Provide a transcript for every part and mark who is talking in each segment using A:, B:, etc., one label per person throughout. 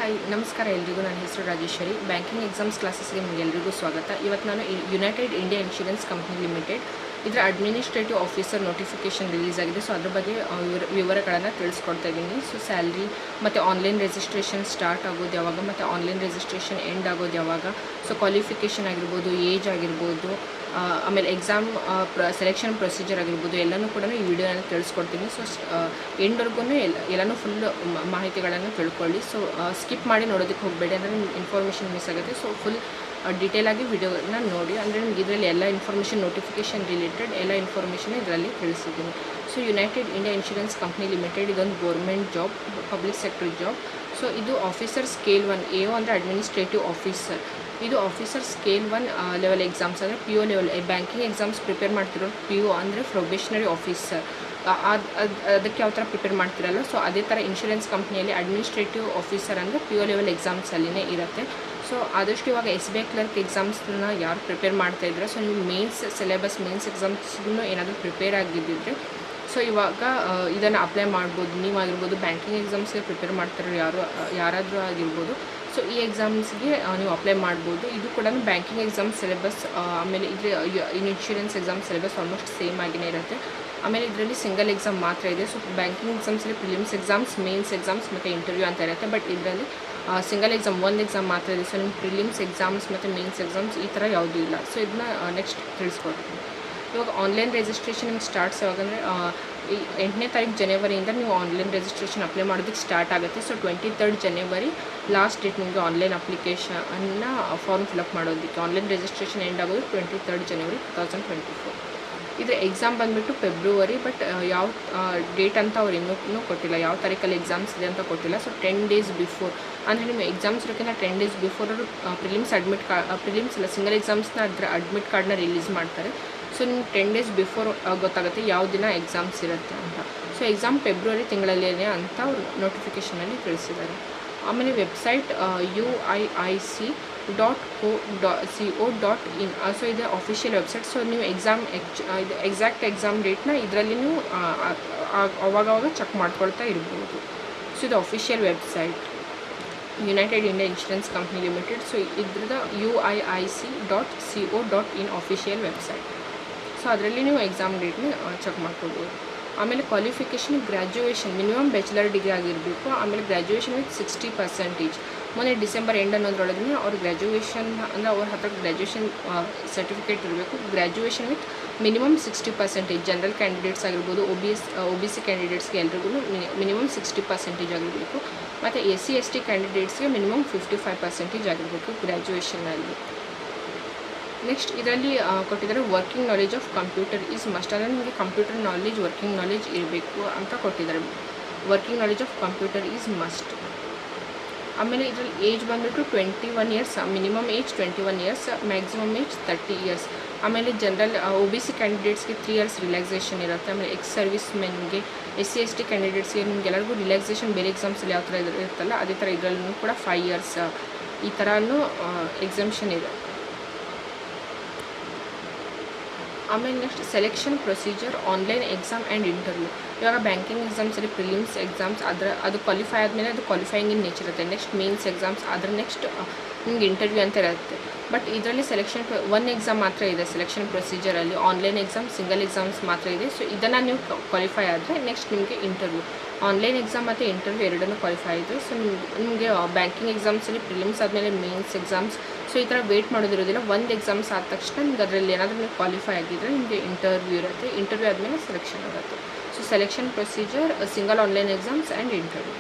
A: Hi ನಮಸ್ಕಾರ ಎಲ್ರಿಗೂ. ನನ್ನ ಹೆಸರು ರಾಜೇಶ್ವರಿ. ಬ್ಯಾಂಕಿಂಗ್ ಎಕ್ಸಾಮ್ಸ್ ಕ್ಲಾಸಸ್ಗೆ ನಿಮಗೆಲ್ಲರಿಗೂ ಸ್ವಾಗತ. ಇವತ್ತು ನಾನು United India Insurance company limited ಇದರ ಅಡ್ಮಿನಿಸ್ಟ್ರೇಟಿವ್ ಆಫೀಸರ್ ನೋಟಿಫಿಕೇಷನ್ ರಿಲೀಸ್ ಆಗಿದೆ. ಸೊ ಅದ್ರ ಬಗ್ಗೆ ವಿವರಗಳನ್ನು ತಿಳಿಸ್ಕೊಡ್ತಾ ಇದ್ದೀನಿ. ಸೊ ಸ್ಯಾಲ್ರಿ ಮತ್ತು ಆನ್ಲೈನ್ ರಿಜಿಸ್ಟ್ರೇಷನ್ ಸ್ಟಾರ್ಟ್ ಆಗೋದು ಯಾವಾಗ ಮತ್ತು ಆನ್ಲೈನ್ ರಿಜಿಸ್ಟ್ರೇಷನ್ ಎಂಡ್ ಆಗೋದು ಯಾವಾಗ, ಸೊ ಕ್ವಾಲಿಫಿಕೇಷನ್ ಆಗಿರ್ಬೋದು, ಏಜ್ ಆಗಿರ್ಬೋದು, ಆಮೇಲೆ ಎಕ್ಸಾಮ್ ಸೆಲೆಕ್ಷನ್ ಪ್ರೊಸೀಜರ್ ಆಗಿರ್ಬೋದು ಎಲ್ಲನೂ ಕೂಡ ಈ ವಿಡಿಯೋನ ತಿಳಿಸ್ಕೊಡ್ತೀನಿ. ಸೊ ಎಂಡ್ವರೆಗೂ ಎಲ್ಲನೂ ಫುಲ್ ಮಾಹಿತಿಗಳನ್ನು ತಿಳ್ಕೊಳ್ಳಿ. ಸೊ ಸ್ಕಿಪ್ ಮಾಡಿ ನೋಡೋದಕ್ಕೆ ಹೋಗಬೇಡಿ, ಅಂದರೆ ನಿಮ್ಗೆ ಇನ್ಫಾರ್ಮೇಷನ್ ಮಿಸ್ ಆಗುತ್ತೆ. ಸೊ ಫುಲ್ ಡೀಟೇಲಾಗಿ ವಿಡಿಯೋನ ನೋಡಿ, ಅಂದರೆ ನಿಮ್ಗೆ ಇದರಲ್ಲಿ ಎಲ್ಲ ಇನ್ಫಾರ್ಮೇಷನ್ ನೋಟಿಫಿಕೇಷನ್ ರಿಲೇಟೆಡ್ ಎಲ್ಲ ಇನ್ಫಾರ್ಮೇಷನ್ ಇದರಲ್ಲಿ ತಿಳಿಸಿದ್ದೀನಿ. So United India Insurance company limited ಇದೊಂದು government job, public sector job. So ಇದು ಆಫೀಸರ್ ಸ್ಕೇಲ್ 1 AO ಅಂದರೆ ಅಡ್ಮಿನಿಸ್ಟ್ರೇಟಿವ್ ಆಫೀಸರ್. ಇದು ಆಫೀಸರ್ ಸ್ಕೇಲ್ 1 ಲೆವೆಲ್ ಎಕ್ಸಾಮ್ಸ್ ಅಂದರೆ PO level. Banking exams prepare ಮಾಡ್ತಿರೋ PO ಅಂದರೆ ಪ್ರೊಬೇಷನರಿ ಆಫೀಸರ್. ಅದಕ್ಕೆ ಯಾವ ಥರ ಪ್ರಿಪೇರ್ ಮಾಡ್ತಿರಲ್ಲ, ಸೊ ಅದೇ ಥರ ಇನ್ಶೂರೆನ್ಸ್ ಕಂಪ್ನಿಯಲ್ಲಿ ಅಡ್ಮಿನಿಸ್ಟ್ರೇಟಿವ್ ಆಫೀಸರ್ ಅಂದರೆ PO ಲೆವೆಲ್ ಎಕ್ಸಾಮ್ಸಲ್ಲಿನೇ ಇರುತ್ತೆ. ಸೊ ಆದಷ್ಟು ಇವಾಗ SBI ಕ್ಲರ್ಕ್ ಎಕ್ಸಾಮ್ಸ್ನ ಯಾರು ಪ್ರಿಪೇರ್ ಮಾಡ್ತಾಯಿದ್ರೆ, ಸೊ ನೀವು ಮೇನ್ಸ್ ಸಿಲೆಬಸ್ ಮೇನ್ಸ್ ಎಕ್ಸಾಮ್ಸ್ಗೂ ಏನಾದರೂ ಪ್ರಿಪೇರ್ ಆಗಿದ್ದಿದ್ರೆ ಸೊ ಇವಾಗ ಇದನ್ನು ಅಪ್ಲೈ ಮಾಡ್ಬೋದು. ನೀವಾಗಿರ್ಬೋದು, ಬ್ಯಾಂಕಿಂಗ್ ಎಕ್ಸಾಮ್ಸ್ಗೆ ಪ್ರಿಪೇರ್ ಮಾಡ್ತಿರೋ ಯಾರಾದರೂ ಆಗಿರ್ಬೋದು. ಸೊ ಈ ಎಕ್ಸಾಮ್ಸ್ಗೆ ನೀವು ಅಪ್ಲೈ ಮಾಡ್ಬೋದು. ಇದು ಕೂಡ ಬ್ಯಾಂಕಿಂಗ್ ಎಕ್ಸಾಮ್ ಸಿಲೆಬಸ್, ಆಮೇಲೆ ಇದ್ರ insurance exam syllabus almost same ಆಗಿಯೇ ಇರುತ್ತೆ. ಆಮೇಲೆ ಇದರಲ್ಲಿ ಸಿಂಗಲ್ ಎಕ್ಸಾಮ್ ಮಾತ್ರ ಇದೆ. ಸೊ ಬ್ಯಾಂಕಿಂಗ್ ಎಕ್ಸಾಮ್ಸಲ್ಲಿ ಪ್ರಿಲಿಮ್ಸ್ ಎಕ್ಸಾಮ್ಸ್, ಮೇನ್ಸ್ ಎಕ್ಸಾಮ್ಸ್ ಮತ್ತು ಇಂಟರ್ವ್ಯೂ ಅಂತ ಇರುತ್ತೆ. ಬಟ್ ಇದರಲ್ಲಿ ಸಿಂಗಲ್ ಎಕ್ಸಾಮ್ ಒಂದು ಎಕ್ಸಾಮ್ ಮಾತ್ರ ಇದೆ. ಸೊ ನಿಮ್ಮ ಪ್ರಿಲಿಮ್ಸ್ ಎಕ್ಸಾಮ್ಸ್ ಮತ್ತು ಮೇನ್ಸ್ ಎಕ್ಸಾಮ್ಸ್ ಈ ಥರ ಯಾವುದೂ ಇಲ್ಲ. ಸೊ ಇದನ್ನ ನೆಕ್ಸ್ಟ್ ತಿಳಿಸ್ಕೊಡ್ತೀನಿ. ಇವಾಗ ಆನ್ಲೈನ್ ರಿಜಿಸ್ಟ್ರೇಷನ್ ನಿಮ್ಗೆ ಸ್ಟಾರ್ಟ್ಸ್ ಯಾವಾಗಂದರೆ 8ನೇ ತಾರೀಕು ಜನವರಿಯಿಂದ ನೀವು ಆನ್ಲೈನ್ ರಿಜಿಸ್ಟ್ರೇಷನ್ ಅಪ್ಲೈ ಮಾಡೋದಕ್ಕೆ ಸ್ಟಾರ್ಟ್ ಆಗುತ್ತೆ. ಸೊ 23rd ಜನವರಿ ಲಾಸ್ಟ್ ಡೇಟ್ ನಿಮಗೆ ಆನ್ಲೈನ್ ಅಪ್ಲಿಕೇಶನ್ನ ಫಾರ್ಮ್ ಫಿಲಪ್ ಮಾಡೋದಕ್ಕೆ. ಆನ್ಲೈನ್ ರಿಜಿಸ್ಟ್ರೇಷನ್ ಎಂಡ್ ಆಗೋದು 23rd ಜನವರಿ 2024. ಇದರ ಎಕ್ಸಾಮ್ ಬಂದುಬಿಟ್ಟು ಫೆಬ್ರವರಿ, ಬಟ್ ಯಾವ ಡೇಟ್ ಅಂತ ಅವ್ರು ಇನ್ನೂ ಕೊಟ್ಟಿಲ್ಲ, ಯಾವ ತಾರೀಕಲ್ಲಿ ಎಕ್ಸಾಮ್ಸ್ ಇದೆ ಅಂತ ಕೊಟ್ಟಿಲ್ಲ. ಸೊ 10 days ಬಿಫೋರ್, ಅಂದರೆ ನಿಮ್ಮ ಎಕ್ಸಾಮ್ಸ್ ಇರೋಕ್ಕಿಂತ 10 days ಬಿಫೋರ್ ಅವರು ಪ್ರಿಲಿಮ್ಸ್ ಇಲ್ಲ, ಸಿಂಗಲ್ ಎಕ್ಸಾಮ್ಸ್ನ ಅದರ ಅಡ್ಮಿಟ್ ಕಾರ್ಡ್ನ ರಿಲೀಸ್ ಮಾಡ್ತಾರೆ. ಸೊ ನಿಮ್ಗೆ 10 days ಬಿಫೋರ್ ಗೊತ್ತಾಗುತ್ತೆ ಯಾವ ದಿನ ಎಕ್ಸಾಮ್ಸ್ ಇರುತ್ತೆ ಅಂತ. ಸೊ ಎಕ್ಸಾಮ್ ಫೆಬ್ರವರಿ ತಿಂಗಳಲ್ಲೇ ಅಂತ ಅವ್ರು ನೋಟಿಫಿಕೇಷನಲ್ಲಿ ತಿಳಿಸಿದ್ದಾರೆ. ಆಮೇಲೆ ವೆಬ್ಸೈಟ್ UIIC.co.in. ಸೊ ಇದು ಅಫಿಷಿಯಲ್ ವೆಬ್ಸೈಟ್. ಸೊ ನೀವು ಇದು ಎಕ್ಸಾಕ್ಟ್ ಎಕ್ಸಾಮ್ ಡೇಟ್ನ ಇದರಲ್ಲಿ ನೀವು ಅವಾಗವಾಗ ಚೆಕ್ ಮಾಡ್ಕೊಳ್ತಾ ಇರ್ಬೋದು. ಸೊ ಇದು official website United India Insurance company limited. So ಇದ್ರದ್ದು UIIC.co.in ಅಫಿಷಿಯಲ್ ವೆಬ್ಸೈಟ್. ಸೊ ಅದರಲ್ಲಿ ನೀವು ಎಕ್ಸಾಮ್ ಡೇಟ್ನ ಚೆಕ್ ಮಾಡ್ಕೊಳ್ಬೋದು. ಆಮೇಲೆ qualification graduation minimum bachelor degree ಆಗಿರಬೇಕು. ಆಮೇಲೆ ಗ್ರ್ಯಾಜುಯೇಷನ್ ವಿತ್ 60%. ಮೊನ್ನೆ ಡಿಸೆಂಬರ್ ಎಂಡ್ ಅನ್ನೋದ್ರೊಳಗೆ ಅವ್ರ ಗ್ರ್ಯಾಜುಯೇಷನ್ ಅಂದರೆ ಅವ್ರ ಹತ್ರ ಗ್ರ್ಯಾಜುಯೇಷನ್ ಸರ್ಟಿಫಿಕೇಟ್ ಇರಬೇಕು. Graduation with minimum 60%. General candidates ಆಗಿರ್ಬೋದು, OBC ಕ್ಯಾಂಡಿಡೇಟ್ಸ್ಗೆ ಎಲ್ರಿಗೂ ಮಿನಿಮಮ್ 60% ಆಗಿರಬೇಕು. ಮತ್ತು SC ST ಕ್ಯಾಂಡಿಡೇಟ್ಸ್ಗೆ ಮಿನಿಮಮ್ 55% ಆಗಿರಬೇಕು ಗ್ರ್ಯಾಜುಯೇಷನಲ್ಲಿ. ನೆಕ್ಸ್ಟ್ ಇದರಲ್ಲಿ ಕೊಟ್ಟಿದ್ದಾರೆ working knowledge of computer is must. ಅಂದರೆ ನಿಮಗೆ ಕಂಪ್ಯೂಟರ್ ನಾಲೆಜ್, ವರ್ಕಿಂಗ್ ನಾಲೆಜ್ ಇರಬೇಕು ಅಂತ ಕೊಟ್ಟಿದ್ದಾರೆ. Working knowledge of computer is must. ಆಮೇಲೆ ಇದರಲ್ಲಿ ಏಜ್ ಬಂದುಬಿಟ್ಟು 21 years, minimum age 21 years, maximum age 30 years. ಆಮೇಲೆ ಜನರಲ್ OBC ಕ್ಯಾಂಡಿಡೇಟ್ಸ್ಗೆ 3 years ರಿಲ್ಯಾಕ್ಸೇಷನ್ ಇರುತ್ತೆ. ಆಮೇಲೆ ಎಕ್ಸ್ ಸರ್ವಿಸ್ ಮೆನ್ಗೆ, SC ST ಕ್ಯಾಂಡಿಡೇಟ್ಸ್ಗೆ ನಿಮಗೆಲ್ಲರಿಗೂ ರಿಲ್ಯಾಕ್ಸೇಷನ್ ಬೇರೆ ಎಕ್ಸಾಮ್ಸಲ್ಲಿ ಯಾವ ಥರ ಇರುತ್ತಲ್ಲ ಅದೇ ಥರ ಇದರಲ್ಲೂ ಕೂಡ 5 years ಈ ಥರನೂ ಎಕ್ಸಾಮ್ಷನ್ ಇದೆ. ಆಮೇಲೆ next selection procedure, online exam and interview. ಇವಾಗ ಬ್ಯಾಂಕಿಂಗ್ ಎಕ್ಸಾಮ್ಸಲ್ಲಿ ಪ್ರಿಲಿಮ್ಸ್ ಎಕ್ಸಾಮ್ಸ್ ಅದು ಕ್ವಾಲಿಫೈ ಆದಮೇಲೆ ಅದು ಕ್ವಾಲಿಫೈಯಿಂಗ್ ಇನ್ ನೇಚರ್ ಇರುತ್ತೆ. ನೆಕ್ಸ್ಟ್ ಮೇನ್ಸ್ ಎಕ್ಸಾಮ್ಸ್, ಅದರ ನೆಕ್ಸ್ಟ್ ನಿಮ್ಗೆ ಇಂಟರ್ವ್ಯೂ ಅಂತ ಇರುತ್ತೆ. ಬಟ್ ಇದರಲ್ಲಿ ಸೆಲೆಕ್ಷನ್ 1 ಎಕ್ಸಾಮ್ ಮಾತ್ರ ಇದೆ. ಸೆಲೆಕ್ಷನ್ ಪ್ರೊಸೀಜರಲ್ಲಿ ಆನ್ಲೈನ್ ಎಕ್ಸಾಮ್, ಸಿಂಗಲ್ ಎಕ್ಸಾಮ್ಸ್ ಮಾತ್ರ ಇದೆ. ಸೊ ಇದನ್ನು ನೀವು ಕ್ವಾಲಿಫೈ ಆದರೆ ನೆಕ್ಸ್ಟ್ ನಿಮಗೆ ಇಂಟರ್ವ್ಯೂ. ಆನ್ಲೈನ್ ಎಕ್ಸಾಮ್ ಮತ್ತು ಇಂಟರ್ವ್ಯೂ ಎರಡನ್ನೂ ಕ್ವಾಲಿಫೈ ಇದೆ. ಸೊ ನಿಮಗೆ ಬ್ಯಾಂಕಿಂಗ್ ಎಕ್ಸಾಮ್ಸಲ್ಲಿ ಪ್ರಿಲಿಮ್ಸ್ ಆದಮೇಲೆ ಮೇನ್ಸ್ ಎಕ್ಸಾಮ್ಸ್, ಸೊ ಈ ಥರ ವೇಟ್ ಮಾಡೋದಿರೋದಿಲ್ಲ. ಒಂದು ಎಕ್ಸಾಮ್ಸ್ ಆದ ತಕ್ಷಣ ನಿಮ್ಗೆ ಅದರಲ್ಲಿ ಏನಾದರೂ ನೀವು ಕ್ವಾಲಿಫೈ ಆಗಿದ್ದರೆ ನಿಮಗೆ ಇಂಟರ್ವ್ಯೂ ಇರುತ್ತೆ. ಇಂಟರ್ವ್ಯೂ ಆದಮೇಲೆ ಸೆಲೆಕ್ಷನ್ ಆಗುತ್ತೆ. So selection procedure, single online exams and interview.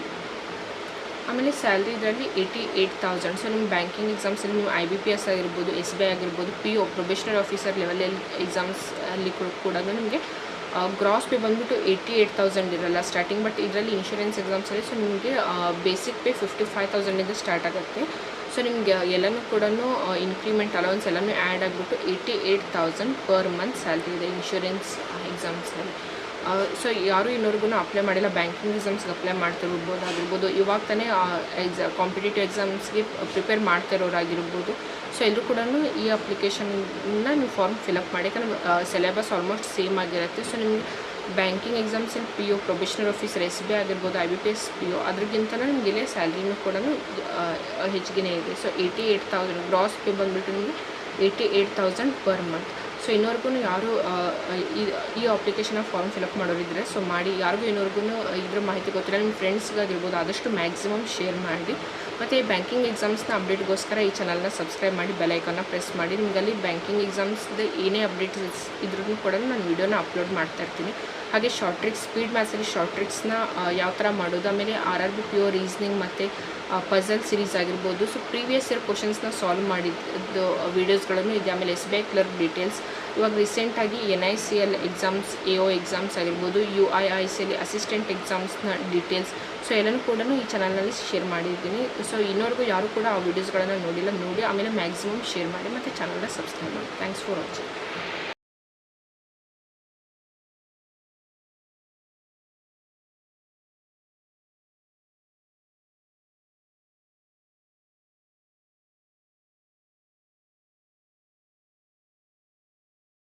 A: ಆಮೇಲೆ ಸ್ಯಾಲ್ರಿ ಇದರಲ್ಲಿ 88,000. ಸೊ ನಿಮ್ಮ ಬ್ಯಾಂಕಿಂಗ್ ಎಕ್ಸಾಮ್ಸಲ್ಲಿ ನೀವು IBPS ಆಗಿರ್ಬೋದು, SBI ಆಗಿರ್ಬೋದು, PO ಪ್ರೊಬೇಷನರಿ ಆಫೀಸರ್ ಲೆವೆಲಲ್ಲಿ ಎಕ್ಸಾಮ್ಸ್ ಅಲ್ಲಿ ಕೂಡ ನಿಮಗೆ ಗ್ರಾಸ್ ಪೇ ಬಂದುಬಿಟ್ಟು 88,000 ಇರಲ್ಲ ಸ್ಟಾರ್ಟಿಂಗ್. ಬಟ್ ಇದರಲ್ಲಿ ಇನ್ಶೂರೆನ್ಸ್ ಎಕ್ಸಾಮ್ಸಲ್ಲಿ ಸೊ ನಿಮಗೆ ಬೇಸಿಕ್ ಪೇ 55,000 ಸ್ಟಾರ್ಟ್ ಆಗುತ್ತೆ. ಸೊ ನಿಮಗೆ ಎಲ್ಲನೂ ಕೂಡ ಇನ್ಕ್ರಿಮೆಂಟ್ ಅಲೌನ್ಸ್ ಎಲ್ಲನೂ ಆ್ಯಡ್ ಆಗಿಬಿಟ್ಟು 88,000 ಪರ್ ಮಂತ್ ಸ್ಯಾಲ್ರಿ ಇದೆ ಇನ್ಶೂರೆನ್ಸ್ ಎಕ್ಸಾಮ್ಸಲ್ಲಿ. ಸೊ ಯಾರು ಇನ್ನೂರಿಗೂ ಅಪ್ಲೈ ಮಾಡಿಲ್ಲ, ಬ್ಯಾಂಕಿಂಗ್ ಎಕ್ಸಾಮ್ಸ್ಗೆ ಅಪ್ಲೈ ಮಾಡ್ತಿರ್ಬೋದಾಗಿರ್ಬೋದು, ಇವಾಗ ತಾನೇ ಕಾಂಪಿಟೇಟಿವ್ ಎಕ್ಸಾಮ್ಸ್ಗೆ ಪ್ರಿಪೇರ್ ಮಾಡ್ತಿರೋರಾಗಿರ್ಬೋದು. ಸೊ ಎಲ್ಲರೂ ಕೂಡ ಈ ಅಪ್ಲಿಕೇಶನ್ನ ನೀವು ಫಾರ್ಮ್ ಫಿಲಪ್ ಮಾಡಿ, ಯಾಕಂದರೆ ಸಿಲೆಬಸ್ ಆಲ್ಮೋಸ್ಟ್ ಸೇಮ್ ಆಗಿರುತ್ತೆ. ಸೊ ನಿಮಗೆ ಬ್ಯಾಂಕಿಂಗ್ ಎಕ್ಸಾಮ್ಸಲ್ಲಿ P U probationer officer S B ಆಗಿರ್ಬೋದು IBPS ಪಿ ಯು ಅದ್ರಗಿಂತಲೂ ನಿಮಗೆ ಇಲ್ಲಿ ಸ್ಯಾಲ್ರಿನೂ ಕೂಡ ಹೆಚ್ಚಿಗೆ ಇದೆ. ಸೊ 88,000 ಗ್ರಾಸ್ ಪೇ ಬಂದುಬಿಟ್ಟು ನಿಮಗೆ 88,000 ಪರ್ ಮಂತ್. ಸೊ ಇನ್ನೂವರೆಗೂ ಯಾರು ಈ ಅಪ್ಲಿಕೇಶನ್ ಫಾರ್ಮ್ ಫಿಲಪ್ ಮಾಡೋರಿದ್ರೆ ಸೊ ಮಾಡಿ. ಯಾರಿಗೂ ಇನ್ನೂವರೆಗೂ ಇದ್ರ ಮಾಹಿತಿ ಗೊತ್ತಿಲ್ಲ, ನಿಮ್ಮ ಫ್ರೆಂಡ್ಸ್ಗಾಗಿರ್ಬೋದು ಆದಷ್ಟು ಮ್ಯಾಕ್ಸಿಮಮ್ ಶೇರ್ ಮಾಡಿ. ಮತ್ತು ಬ್ಯಾಂಕಿಂಗ್ ಎಕ್ಸಾಮ್ಸ್ನ ಅಪ್ಡೇಟ್ಗೋಸ್ಕರ ಈ ಚಾನಲ್ನ ಸಬ್ಸ್ಕ್ರೈಬ್ ಮಾಡಿ, ಬೆಲ್ ಐಕಾನ್ನ ಪ್ರೆಸ್ ಮಾಡಿ. ನಿಮಗಲ್ಲಿ ಬ್ಯಾಂಕಿಂಗ್ ಎಕ್ಸಾಮ್ಸ್ದು ಏನೇ ಅಪ್ಡೇಟ್ಸ್ ಇದ್ರೂ ಕೂಡ ನಾನು ವೀಡಿಯೋನ ಅಪ್ಲೋಡ್ ಮಾಡ್ತಾ ಇರ್ತೀನಿ. ಹಾಗೆ ಶಾರ್ಟ್ ಟ್ರಿಕ್ಸ್, ಸ್ಪೀಡ್ ಮ್ಯಾಥ್ಸಲ್ಲಿ ಶಾರ್ಟ್ ಟ್ರಿಕ್ಸ್ನ ಯಾವ ಥರ ಮಾಡೋದು, ಆಮೇಲೆ RRB PO ರೀಸ್ನಿಂಗ್ ಮತ್ತು ಪಝಲ್ ಸೀರೀಸ್ ಆಗಿರ್ಬೋದು. ಸೊ ಪ್ರೀವಿಯಸ್ ಇಯರ್ ಕ್ವಶನ್ಸ್ನ ಸಾಲ್ವ್ ಮಾಡಿದ್ದು ವೀಡಿಯೋಸ್ಗಳನ್ನು ಇದೆ. ಆಮೇಲೆ SBI ಕ್ಲರ್ಕ್ ಡೀಟೇಲ್ಸ್, ಇವಾಗ ರೀಸೆಂಟಾಗಿ NICL ಎಕ್ಸಾಮ್ಸ್, AO ಎಕ್ಸಾಮ್ಸ್ ಆಗಿರ್ಬೋದು, UIICಯಲ್ಲಿ ಅಸಿಸ್ಟೆಂಟ್ ಎಕ್ಸಾಮ್ಸ್ನ ಡೀಟೇಲ್ಸ್, ಸೊ ಎಲ್ಲನೂ ಕೂಡ ಈ ಚಾನಲ್ನಲ್ಲಿ ಶೇರ್ ಮಾಡಿದ್ದೀನಿ. ಸೊ ಇನ್ನೂವರೆಗೂ ಯಾರು ಕೂಡ ಆ ವೀಡಿಯೋಸ್ಗಳನ್ನು ನೋಡಿಲ್ಲ, ನೋಡಿ ಆಮೇಲೆ ಮ್ಯಾಕ್ಸಿಮಮ್ ಶೇರ್ ಮಾಡಿ ಮತ್ತು ಚಾನಲ್ನ ಸಬ್ಸ್ಕ್ರೈಬ್ ಮಾಡಿ. Thanks for watching.